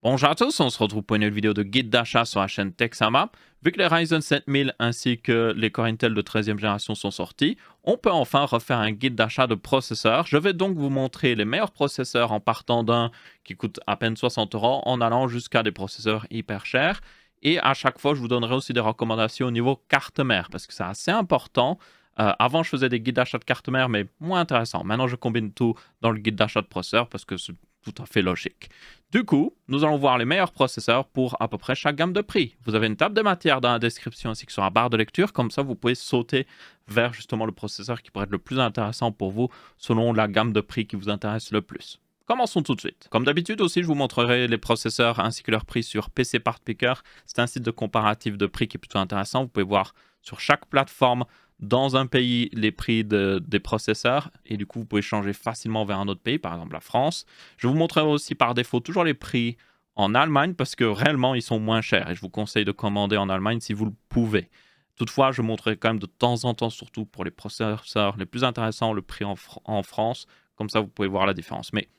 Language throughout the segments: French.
Bonjour à tous, on se retrouve pour une nouvelle vidéo de guide d'achat sur la chaîne Texama. Vu que les Ryzen 7000 ainsi que les Core Intel de 13e génération sont sortis, on peut enfin refaire un guide d'achat de processeurs. Je vais donc vous montrer les meilleurs processeurs en partant d'un qui coûte à peine 60 euros en allant jusqu'à des processeurs hyper chers. Et à chaque fois, je vous donnerai aussi des recommandations au niveau carte mère parce que c'est assez important. Avant, je faisais des guides d'achat de carte mère, mais moins intéressant. Maintenant, je combine tout dans le guide d'achat de processeurs parce que c'est tout à fait logique. Du coup, nous allons voir les meilleurs processeurs pour à peu près chaque gamme de prix. Vous avez une table de matière dans la description ainsi que sur la barre de lecture. Comme ça, vous pouvez sauter vers justement le processeur qui pourrait être le plus intéressant pour vous selon la gamme de prix qui vous intéresse le plus. Commençons tout de suite. Comme d'habitude aussi, je vous montrerai les processeurs ainsi que leurs prix sur PC Part Picker. C'est un site de comparatif de prix qui est plutôt intéressant. Vous pouvez voir sur chaque plateforme dans un pays les prix des processeurs et du coup vous pouvez changer facilement vers un autre pays, par exemple la France. Je vous montrerai aussi par défaut toujours les prix en Allemagne parce que réellement ils sont moins chers et je vous conseille de commander en Allemagne si vous le pouvez. Toutefois, je montrerai quand même de temps en temps, surtout pour les processeurs les plus intéressants, le prix en France. Comme ça, vous pouvez voir la différence. Mais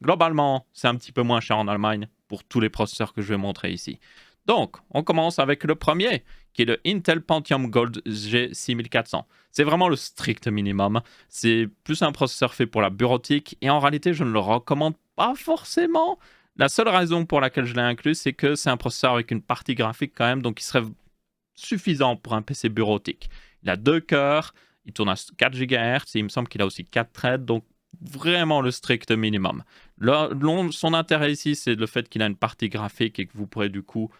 globalement, c'est un petit peu moins cher en Allemagne pour tous les processeurs que je vais montrer ici. Donc, on commence avec le premier, qui est le Intel Pentium Gold G6400. C'est vraiment le strict minimum. C'est plus un processeur fait pour la bureautique et en réalité, je ne le recommande pas forcément. La seule raison pour laquelle je l'ai inclus, c'est que c'est un processeur avec une partie graphique quand même, donc il serait suffisant pour un PC bureautique. Il a 2 cœurs, il tourne à 4 GHz et il me semble qu'il a aussi 4 threads, donc vraiment le strict minimum. Son intérêt ici, c'est le fait qu'il a une partie graphique et que vous pourrez du coup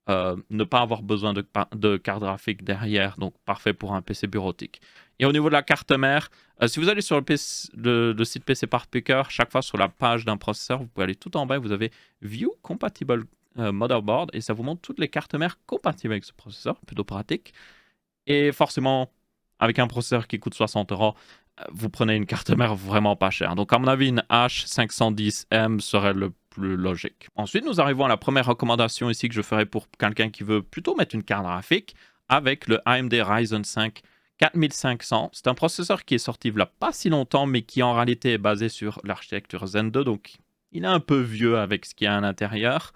ne pas avoir besoin de carte graphique derrière, donc parfait pour un PC bureautique. Et au niveau de la carte mère, si vous allez sur le site PC Part Picker, chaque fois sur la page d'un processeur, vous pouvez aller tout en bas, vous avez View Compatible Motherboard, et ça vous montre toutes les cartes mères compatibles avec ce processeur, plutôt pratique. Et forcément, avec un processeur qui coûte 60 euros, vous prenez une carte mère vraiment pas chère. Donc, à mon avis, une H510M serait le plus logique. Ensuite, nous arrivons à la première recommandation ici que je ferai pour quelqu'un qui veut plutôt mettre une carte graphique avec le AMD Ryzen 5 4500. C'est un processeur qui est sorti il n'y a pas si longtemps, mais qui en réalité est basé sur l'architecture Zen 2, donc il est un peu vieux avec ce qu'il y a à l'intérieur.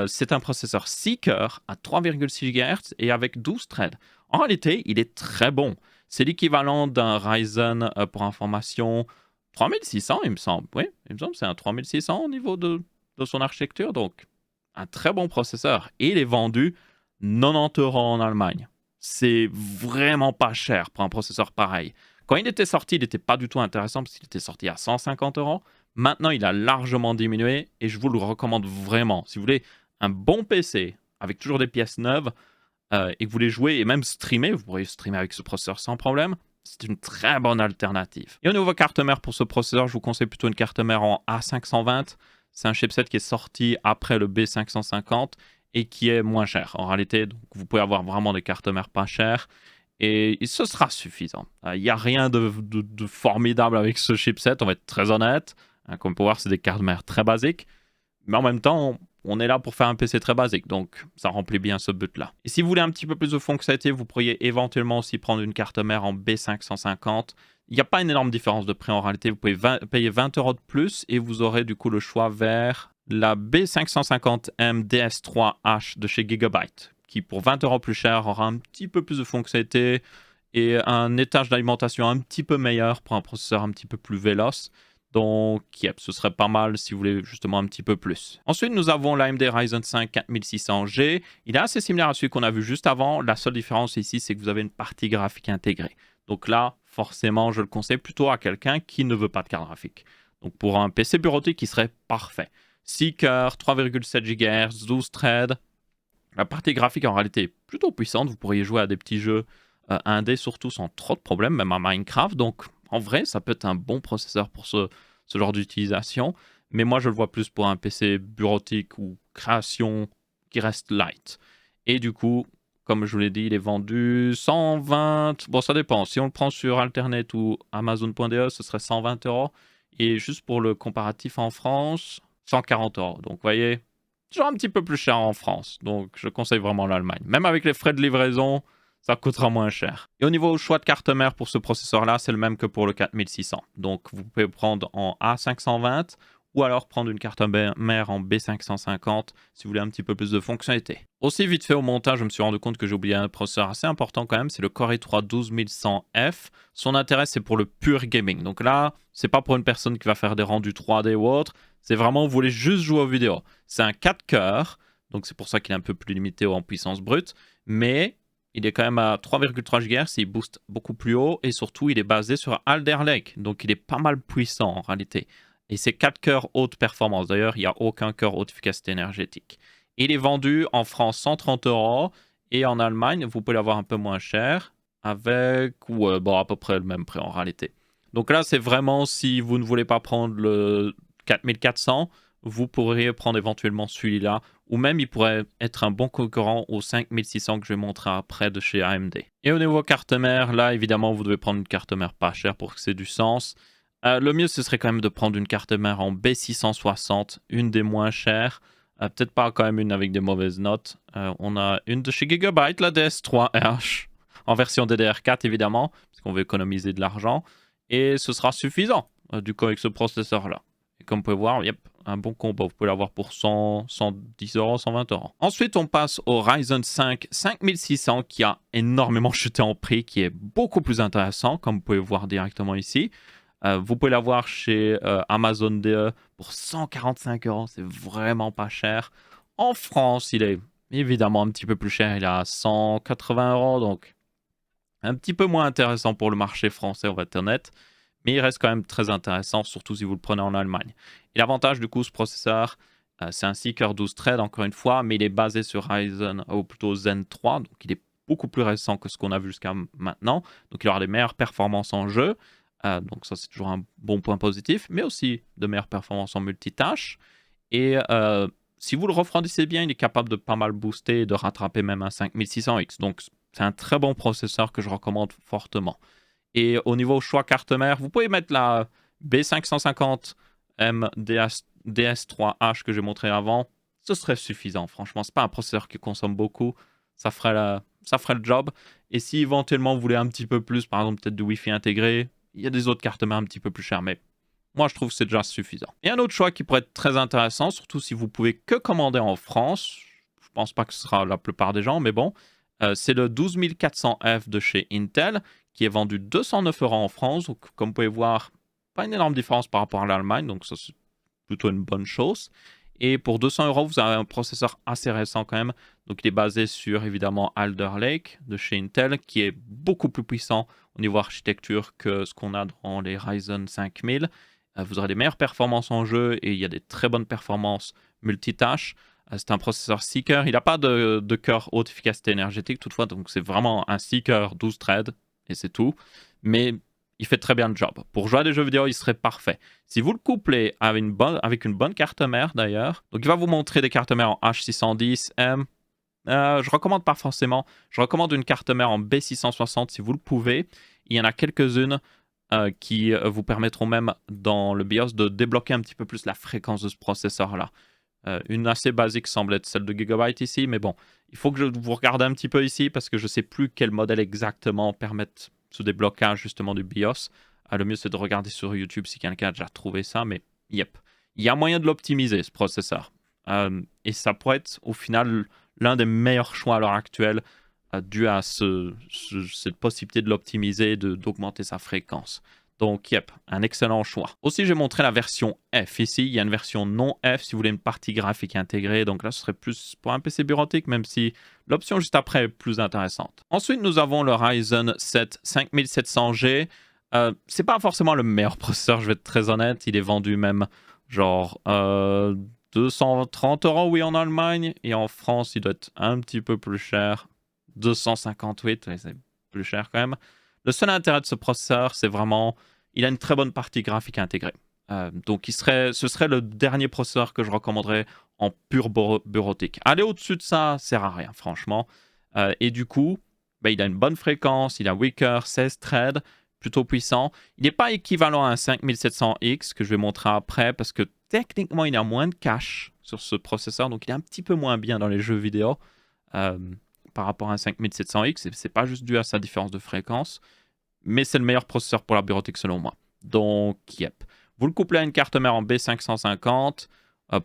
C'est un processeur 6 cœurs à 3,6 GHz et avec 12 threads. En réalité, il est très bon. C'est l'équivalent d'un Ryzen, pour information, 3600, il me semble. Oui, il me semble que c'est un 3600 au niveau de son architecture. Donc, un très bon processeur. Et il est vendu 90 euros en Allemagne. C'est vraiment pas cher pour un processeur pareil. Quand il était sorti, il n'était pas du tout intéressant parce qu'il était sorti à 150 euros. Maintenant, il a largement diminué et je vous le recommande vraiment. Si vous voulez un bon PC avec toujours des pièces neuves et que vous voulez jouer et même streamer, vous pourrez streamer avec ce processeur sans problème. C'est une très bonne alternative. Et au niveau carte mère pour ce processeur, je vous conseille plutôt une carte mère en A520. C'est un chipset qui est sorti après le B550 et qui est moins cher en réalité. Donc vous pouvez avoir vraiment des cartes mères pas chères et ce sera suffisant. Il n'y a rien de formidable avec ce chipset, on va être très honnête. Comme on peut voir, c'est des cartes mères très basiques. Mais en même temps, on est là pour faire un PC très basique, donc ça remplit bien ce but-là. Et si vous voulez un petit peu plus de fonctionnalité, vous pourriez éventuellement aussi prendre une carte mère en B550. Il n'y a pas une énorme différence de prix en réalité. Vous pouvez payer 20 euros de plus et vous aurez du coup le choix vers la B550M DS3H de chez Gigabyte, qui pour 20 euros plus cher aura un petit peu plus de fonctionnalité et un étage d'alimentation un petit peu meilleur pour un processeur un petit peu plus véloce. Donc, yep, ce serait pas mal si vous voulez justement un petit peu plus. Ensuite, nous avons l'AMD Ryzen 5 4600G. Il est assez similaire à celui qu'on a vu juste avant. La seule différence ici, c'est que vous avez une partie graphique intégrée. Donc là, forcément, je le conseille plutôt à quelqu'un qui ne veut pas de carte graphique. Donc pour un PC bureautique, il serait parfait. 6 cœurs, 3,7 GHz, 12 threads. La partie graphique en réalité est plutôt puissante. Vous pourriez jouer à des petits jeux indés surtout sans trop de problèmes, même à Minecraft. Donc en vrai, ça peut être un bon processeur pour ce genre d'utilisation. Mais moi, je le vois plus pour un PC bureautique ou création qui reste light. Et du coup, comme je vous l'ai dit, il est vendu 120. Bon, ça dépend. Si on le prend sur Alternet ou Amazon.de, ce serait 120 euros. Et juste pour le comparatif en France, 140 euros. Donc, vous voyez, toujours un petit peu plus cher en France. Donc, je conseille vraiment l'Allemagne. Même avec les frais de livraison, ça coûtera moins cher. Et au niveau choix de carte mère pour ce processeur-là, c'est le même que pour le 4600. Donc, vous pouvez prendre en A520 ou alors prendre une carte mère en B550 si vous voulez un petit peu plus de fonctionnalité. Aussi vite fait au montage, je me suis rendu compte que j'ai oublié un processeur assez important quand même, c'est le Core i3 12100F. Son intérêt c'est pour le pur gaming. Donc là, c'est pas pour une personne qui va faire des rendus 3D ou autre, c'est vraiment vous voulez juste jouer aux vidéos. C'est un 4 cœurs, donc c'est pour ça qu'il est un peu plus limité en puissance brute, mais il est quand même à 3,3 GHz, il booste beaucoup plus haut et surtout il est basé sur Alder Lake, donc il est pas mal puissant en réalité. Et c'est 4 cœurs haute performance, d'ailleurs il n'y a aucun cœur haute efficacité énergétique. Il est vendu en France 130 € et en Allemagne vous pouvez l'avoir un peu moins cher avec bon, à peu près le même prix en réalité. Donc là c'est vraiment si vous ne voulez pas prendre le 4400, vous pourriez prendre éventuellement celui-là, ou même il pourrait être un bon concurrent au 5600 que je vais montrer après de chez AMD. Et au niveau carte mère, là évidemment vous devez prendre une carte mère pas chère pour que c'est du sens. Le mieux ce serait quand même de prendre une carte mère en B660, une des moins chères. Peut-être pas quand même une avec des mauvaises notes. On a une de chez Gigabyte, la DS3H, en version DDR4 évidemment, parce qu'on veut économiser de l'argent. Et ce sera suffisant du coup avec ce processeur-là. Et comme vous pouvez voir, yep, un bon combo. Vous pouvez l'avoir pour 100, 110 €, 120 €. Ensuite, on passe au Ryzen 5 5600 qui a énormément chuté en prix, qui est beaucoup plus intéressant, comme vous pouvez voir directement ici. Vous pouvez l'avoir chez Amazon DE pour 145 €. C'est vraiment pas cher. En France, il est évidemment un petit peu plus cher. Il est à 180 €, donc un petit peu moins intéressant pour le marché français, on va être honnête. Mais il reste quand même très intéressant, surtout si vous le prenez en Allemagne. Et l'avantage du coup, ce processeur, c'est un Seeker 12 threads encore une fois, mais il est basé sur Ryzen, ou plutôt Zen 3, donc il est beaucoup plus récent que ce qu'on a vu jusqu'à maintenant. Donc il aura des meilleures performances en jeu, donc ça c'est toujours un bon point positif, mais aussi de meilleures performances en multitâche. Et si vous le refroidissez bien, il est capable de pas mal booster et de rattraper même un 5600X. Donc c'est un très bon processeur que je recommande fortement. Et au niveau choix carte mère, vous pouvez mettre la B550M DS3H que j'ai montré avant. Ce serait suffisant, franchement. C'est pas un processeur qui consomme beaucoup. Ça ferait le job. Et si éventuellement vous voulez un petit peu plus, par exemple peut-être du Wi-Fi intégré, il y a des autres cartes mères un petit peu plus chères, mais moi je trouve que c'est déjà suffisant. Et un autre choix qui pourrait être très intéressant, surtout si vous pouvez que commander en France, je pense pas que ce sera la plupart des gens, mais bon, c'est le 12400F de chez Intel, qui est vendu 209 € en France. Donc, comme vous pouvez voir, pas une énorme différence par rapport à l'Allemagne, donc ça c'est plutôt une bonne chose. Et pour 200 €, vous avez un processeur assez récent quand même. Donc il est basé sur évidemment Alder Lake de chez Intel, qui est beaucoup plus puissant au niveau architecture que ce qu'on a dans les Ryzen 5000. Vous aurez des meilleures performances en jeu et il y a des très bonnes performances multitâches. C'est un processeur Seeker. Il n'a pas de cœur haute efficacité énergétique toutefois, donc c'est vraiment un Seeker 12 threads et c'est tout. Mais il fait très bien le job. Pour jouer à des jeux vidéo, il serait parfait. Si vous le couplez avec une bonne carte mère d'ailleurs, donc il va vous montrer des cartes mères en H610M. Je recommande pas forcément. Je recommande une carte mère en B660 si vous le pouvez. Il y en a quelques-unes qui vous permettront même dans le BIOS de débloquer un petit peu plus la fréquence de ce processeur-là. Une assez basique semble être celle de Gigabyte ici, mais bon, il faut que vous regardez un petit peu ici parce que je ne sais plus quel modèle exactement permet ce déblocage justement du BIOS. Le mieux c'est de regarder sur YouTube si quelqu'un a déjà trouvé ça, mais yep. Il y a moyen de l'optimiser ce processeur. Et ça pourrait être au final l'un des meilleurs choix à l'heure actuelle dû à cette possibilité de l'optimiser, d'augmenter sa fréquence. Donc, yep, un excellent choix. Aussi, j'ai montré la version F. Ici, il y a une version non F si vous voulez une partie graphique intégrée. Donc là, ce serait plus pour un PC bureautique, même si l'option juste après est plus intéressante. Ensuite, nous avons le Ryzen 7 5700G. C'est pas forcément le meilleur processeur, je vais être très honnête. Il est vendu même genre 230 €, oui, en Allemagne. Et en France, il doit être un petit peu plus cher. 258, c'est plus cher quand même. Le seul intérêt de ce processeur, c'est vraiment, il a une très bonne partie graphique intégrée. Donc ce serait le dernier processeur que je recommanderais en pur bureautique. Aller au-dessus de ça, sert à rien, franchement. Et du coup, il a une bonne fréquence, il a Weaker, 16 threads, plutôt puissant. Il n'est pas équivalent à un 5700X que je vais montrer après parce que techniquement, il a moins de cache sur ce processeur, donc il est un petit peu moins bien dans les jeux vidéo. Par rapport à un 5700X, c'est pas juste dû à sa différence de fréquence, mais c'est le meilleur processeur pour la bureautique selon moi. Donc, yep. Vous le couplez à une carte mère en B550,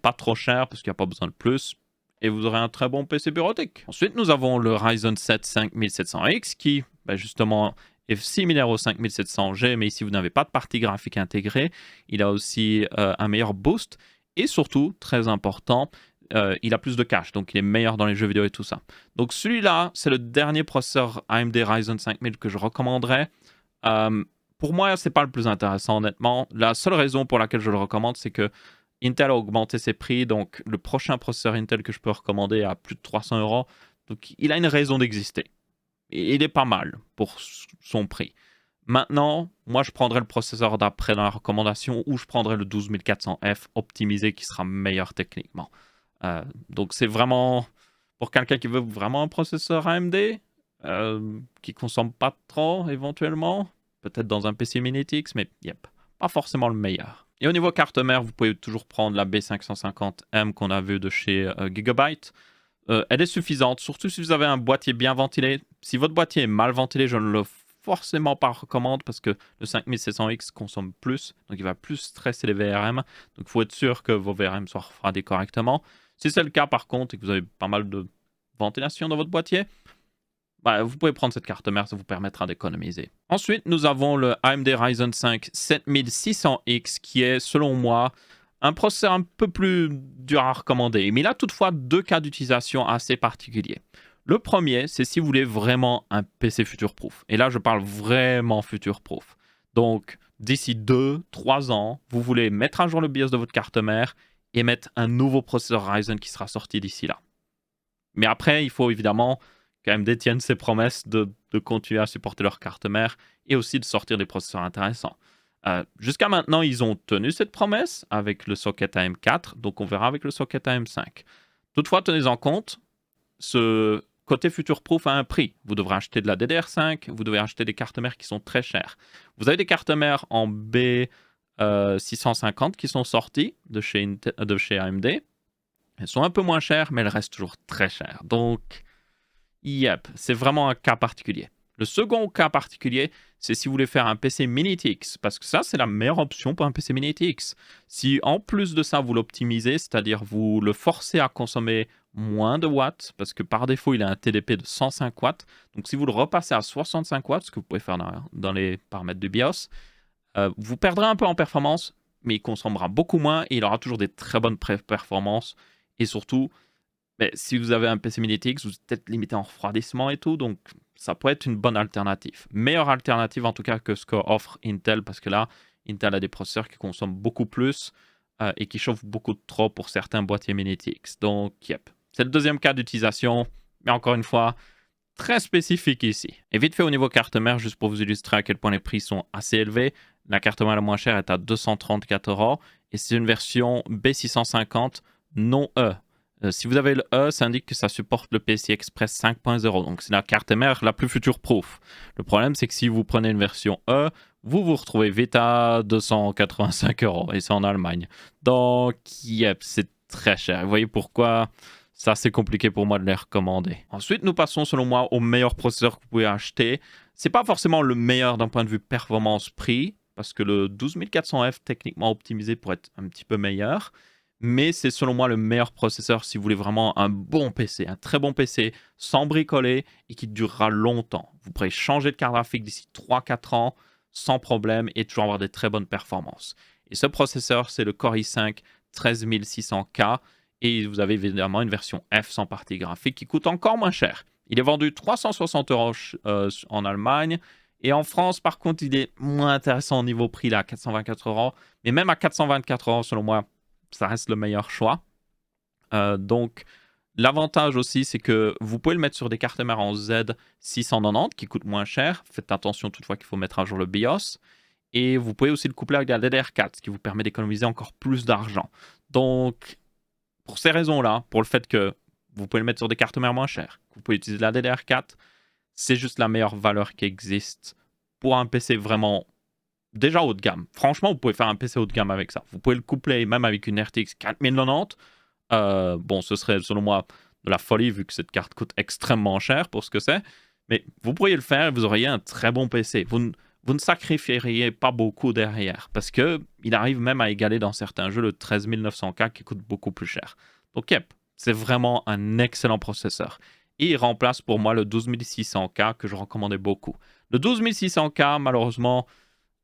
pas trop cher parce qu'il n'y a pas besoin de plus, et vous aurez un très bon PC bureautique. Ensuite, nous avons le Ryzen 7 5700X qui, justement, est similaire au 5700G, mais ici, vous n'avez pas de partie graphique intégrée. Il a aussi un meilleur boost, et surtout, très important, il a plus de cache, donc il est meilleur dans les jeux vidéo et tout ça. Donc celui-là, c'est le dernier processeur AMD Ryzen 5000 que je recommanderais. Pour moi, c'est pas le plus intéressant, honnêtement. La seule raison pour laquelle je le recommande, c'est que Intel a augmenté ses prix, donc le prochain processeur Intel que je peux recommander à plus de 300 €. Donc il a une raison d'exister. Il est pas mal pour son prix. Maintenant, moi je prendrais le processeur d'après dans la recommandation, ou je prendrais le 12400F optimisé qui sera meilleur techniquement. Donc c'est vraiment pour quelqu'un qui veut vraiment un processeur AMD, qui consomme pas trop éventuellement, peut-être dans un PC Mini-TX, mais yep, pas forcément le meilleur. Et au niveau carte mère, vous pouvez toujours prendre la B550M qu'on a vue de chez Gigabyte. Elle est suffisante, surtout si vous avez un boîtier bien ventilé. Si votre boîtier est mal ventilé, je ne le forcément pas recommande parce que le 5700X consomme plus, donc il va plus stresser les VRM. Donc il faut être sûr que vos VRM soient refroidis correctement. Si c'est le cas par contre et que vous avez pas mal de ventilation dans votre boîtier, vous pouvez prendre cette carte mère, ça vous permettra d'économiser. Ensuite, nous avons le AMD Ryzen 5 7600X qui est, selon moi, un processeur un peu plus dur à recommander. Mais il a toutefois deux cas d'utilisation assez particuliers. Le premier, c'est si vous voulez vraiment un PC future-proof. Et là, je parle vraiment future-proof. Donc, d'ici 2-3 ans, vous voulez mettre à jour le BIOS de votre carte mère et mettre un nouveau processeur Ryzen qui sera sorti d'ici là. Mais après, il faut évidemment qu'AMD tienne ses promesses de continuer à supporter leur carte mère et aussi de sortir des processeurs intéressants. Jusqu'à maintenant, ils ont tenu cette promesse avec le socket AM4, donc on verra avec le socket AM5. Toutefois, tenez en compte, ce côté future-proof a un prix. Vous devrez acheter de la DDR5, vous devez acheter des cartes mères qui sont très chères. Vous avez des cartes mères en B650 qui sont sorties de chez AMD. Elles sont un peu moins chères, mais elles restent toujours très chères. Donc, yep, c'est vraiment un cas particulier. Le second cas particulier, c'est si vous voulez faire un PC Mini-TX, parce que ça, c'est la meilleure option pour un PC Mini-TX. Si en plus de ça, vous l'optimisez, c'est-à-dire vous le forcez à consommer moins de watts, parce que par défaut, il a un TDP de 105 watts. Donc, si vous le repassez à 65 watts, ce que vous pouvez faire dans les paramètres du BIOS, vous perdrez un peu en performance, mais il consommera beaucoup moins et il aura toujours des très bonnes performances. Et surtout, si vous avez un PC Mini-TX, vous êtes peut-être limité en refroidissement et tout, donc ça peut être une bonne alternative. Meilleure alternative en tout cas que ce qu'offre Intel, parce que là, Intel a des processeurs qui consomment beaucoup plus et qui chauffent beaucoup trop pour certains boîtiers Mini-TX. Donc, yep. C'est le deuxième cas d'utilisation, mais encore une fois, très spécifique ici. Et vite fait au niveau carte mère, juste pour vous illustrer à quel point les prix sont assez élevés, la carte mère la moins chère est à 234 € et c'est une version B650 non E. Si vous avez le E, ça indique que ça supporte le PCI Express 5.0. Donc, c'est la carte mère la plus future-proof. Le problème, c'est que si vous prenez une version E, vous vous retrouvez vite à 285 € et c'est en Allemagne. Donc, yep, c'est très cher. Vous voyez pourquoi ça, c'est compliqué pour moi de les recommander. Ensuite, nous passons, selon moi, au meilleur processeur que vous pouvez acheter. C'est pas forcément le meilleur d'un point de vue performance-prix, parce que le 12400F, techniquement optimisé, pourrait être un petit peu meilleur. Mais c'est selon moi le meilleur processeur si vous voulez vraiment un bon PC, un très bon PC, sans bricoler et qui durera longtemps. Vous pourrez changer de carte graphique d'ici 3-4 ans sans problème et toujours avoir des très bonnes performances. Et ce processeur, c'est le Core i5 13600K et vous avez évidemment une version F sans partie graphique qui coûte encore moins cher. Il est vendu 360 € en Allemagne. Et en France, par contre, il est moins intéressant au niveau prix, là, à 424 €. Mais même à 424 €, selon moi, ça reste le meilleur choix. Donc, l'avantage aussi, c'est que vous pouvez le mettre sur des cartes mères en Z690 qui coûtent moins cher. Faites attention toutefois qu'il faut mettre à jour le BIOS. Et vous pouvez aussi le coupler avec la DDR4, ce qui vous permet d'économiser encore plus d'argent. Donc, pour ces raisons-là, pour le fait que vous pouvez le mettre sur des cartes mères moins chères, que vous pouvez utiliser la DDR4, c'est juste la meilleure valeur qui existe pour un PC vraiment déjà haut de gamme. Franchement, vous pouvez faire un PC haut de gamme avec ça. Vous pouvez le coupler même avec une RTX 4090. Bon, ce serait selon moi de la folie vu que cette carte coûte extrêmement cher pour ce que c'est. Mais vous pourriez le faire et vous auriez un très bon PC. Vous vous ne sacrifieriez pas beaucoup derrière. Parce qu'il arrive même à égaler dans certains jeux le 13900K qui coûte beaucoup plus cher. Donc, yep, c'est vraiment un excellent processeur. Et il remplace pour moi le 12600K que je recommandais beaucoup. Le 12600K, malheureusement,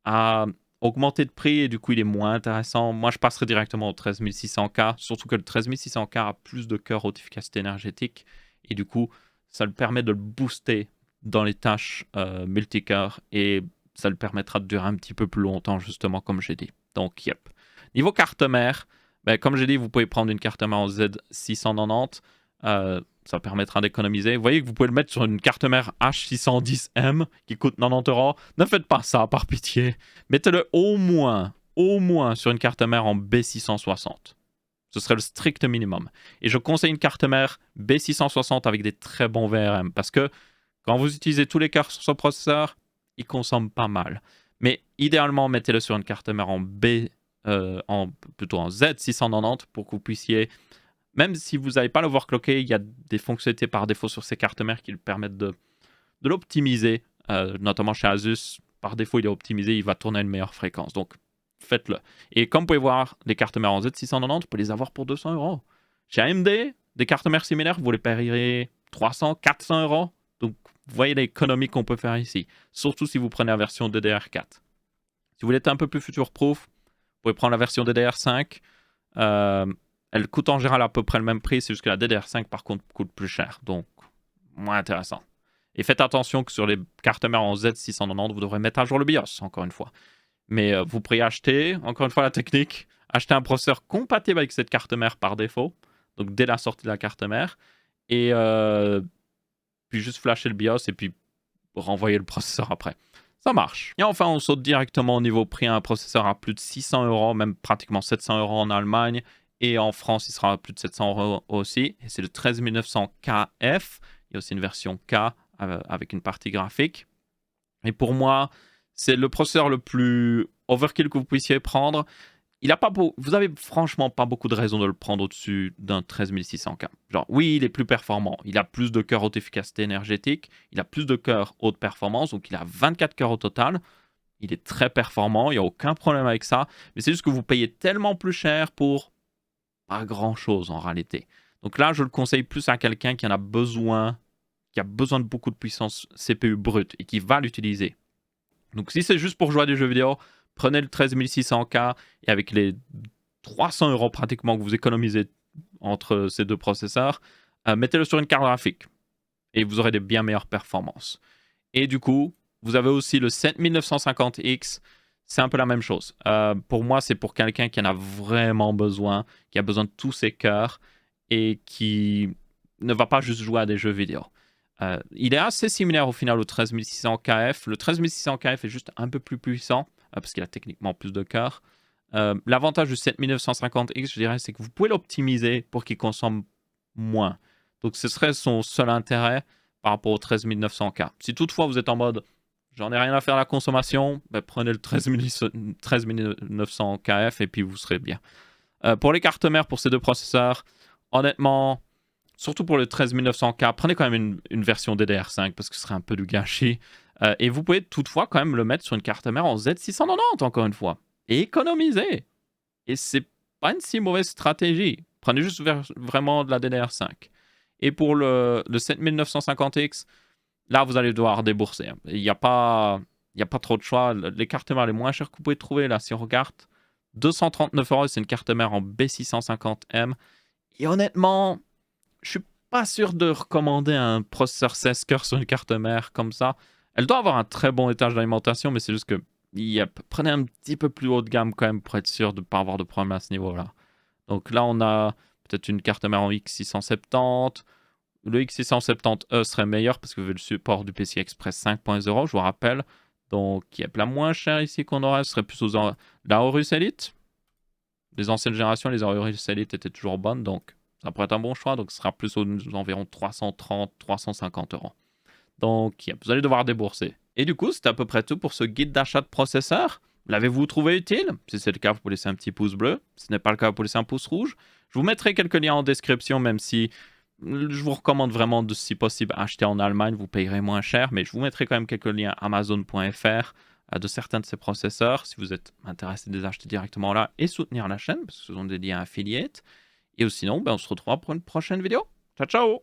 a augmenté de prix et du coup, il est moins intéressant. Moi, je passerai directement au 13600K, surtout que le 13600K a plus de cœur haute efficacité énergétique. Et du coup, ça le permet de le booster dans les tâches multicœur et ça le permettra de durer un petit peu plus longtemps, justement, comme j'ai dit. Donc, yep. Niveau carte mère, ben, comme j'ai dit, vous pouvez prendre une carte mère en Z690. Ça permettra d'économiser. Vous voyez que vous pouvez le mettre sur une carte mère H610M qui coûte 90€. Ne faites pas ça, par pitié. Mettez-le au moins sur une carte mère en B660. Ce serait le strict minimum. Et je conseille une carte mère B660 avec des très bons VRM parce que quand vous utilisez tous les cœurs sur ce processeur, il consomme pas mal. Mais idéalement, mettez-le sur une carte mère plutôt en Z690 pour que vous puissiez, même si vous n'avez pas l'overclocker, il y a des fonctionnalités par défaut sur ces cartes mères qui le permettent de l'optimiser. Notamment chez Asus, par défaut, il est optimisé, il va tourner à une meilleure fréquence. Donc, faites-le. Et comme vous pouvez voir, les cartes mères en Z690, vous pouvez les avoir pour 200€. Chez AMD, des cartes mères similaires, vous les payerez 300, 400€. Donc, vous voyez l'économie qu'on peut faire ici. Surtout si vous prenez la version DDR4. Si vous voulez être un peu plus future-proof, vous pouvez prendre la version DDR5. Elle coûte en général à peu près le même prix. C'est juste que la DDR5, par contre, coûte plus cher. Donc, moins intéressant. Et faites attention que sur les cartes mères en Z690, vous devrez mettre à jour le BIOS, encore une fois. Mais vous pourriez acheter, encore une fois la technique, acheter un processeur compatible avec cette carte mère par défaut. Donc, dès la sortie de la carte mère. Et puis juste flasher le BIOS et puis renvoyer le processeur après. Ça marche. Et enfin, on saute directement au niveau prix. Un processeur à plus de 600€, même pratiquement 700€ en Allemagne. Et en France, il sera à plus de 700€ aussi. Et c'est le 13900KF. Il y a aussi une version K avec une partie graphique. Et pour moi, c'est le processeur le plus overkill que vous puissiez prendre. Vous avez franchement pas beaucoup de raisons de le prendre au-dessus d'un 13600K. Genre, oui, il est plus performant. Il a plus de cœurs haute efficacité énergétique. Il a plus de cœurs haute performance. Donc, il a 24 cœurs au total. Il est très performant. Il n'y a aucun problème avec ça. Mais c'est juste que vous payez tellement plus cher pour pas grand-chose en réalité. Donc là, je le conseille plus à quelqu'un qui en a besoin, qui a besoin de beaucoup de puissance CPU brute et qui va l'utiliser. Donc, si c'est juste pour jouer à des jeux vidéo, prenez le 13600K et avec les 300€ pratiquement que vous économisez entre ces deux processeurs, mettez-le sur une carte graphique et vous aurez des bien meilleures performances. Et du coup, vous avez aussi le 7950X. C'est un peu la même chose. Pour moi, c'est pour quelqu'un qui en a vraiment besoin, qui a besoin de tous ses cœurs et qui ne va pas juste jouer à des jeux vidéo. Il est assez similaire au final au 13600KF. Le 13600KF est juste un peu plus puissant parce qu'il a techniquement plus de cœurs. L'avantage du 7950X, je dirais, c'est que vous pouvez l'optimiser pour qu'il consomme moins. Donc, ce serait son seul intérêt par rapport au 13900K. Si toutefois vous êtes en mode j'en ai rien à faire à la consommation, ben, prenez le 13900KF et puis vous serez bien. Pour les cartes mères, pour ces deux processeurs, honnêtement, surtout pour le 13900K, prenez quand même une version DDR5 parce que ce serait un peu du gâchis. Et vous pouvez toutefois quand même le mettre sur une carte mère en Z690, encore une fois. Et économiser. Et c'est pas une si mauvaise stratégie. Prenez juste vraiment de la DDR5. Et pour le 7950X, là, vous allez devoir débourser. Il n'y a pas trop de choix. Les cartes mères les moins chères que vous pouvez trouver, là, si on regarde, 239€, c'est une carte mère en B650M. Et honnêtement, je suis pas sûr de recommander un processeur 16 cœurs sur une carte mère comme ça. Elle doit avoir un très bon étage d'alimentation, mais c'est juste que prenez un petit peu plus haut de gamme quand même pour être sûr de ne pas avoir de problème à ce niveau-là. Donc là, on a peut-être une carte mère en X670. Le X670E serait meilleur parce que vous avez le support du PCI Express 5.0, je vous rappelle. Donc, la moins chère ici qu'on aurait, ce serait plus la Aorus Elite. Les anciennes générations, les Aorus Elite étaient toujours bonnes, donc ça pourrait être un bon choix. Donc, ce sera plus aux environ 330-350€. Donc, vous allez devoir débourser. Et du coup, c'est à peu près tout pour ce guide d'achat de processeur. L'avez-vous trouvé utile? Si c'est le cas, vous pouvez laisser un petit pouce bleu. Si ce n'est pas le cas, vous pouvez laisser un pouce rouge. Je vous mettrai quelques liens en description, même si je vous recommande vraiment de, si possible, acheter en Allemagne. Vous payerez moins cher, mais je vous mettrai quand même quelques liens Amazon.fr de certains de ces processeurs si vous êtes intéressé de les acheter directement là et soutenir la chaîne parce que ce sont des liens affiliates. Et sinon, on se retrouvera pour une prochaine vidéo. Ciao, ciao!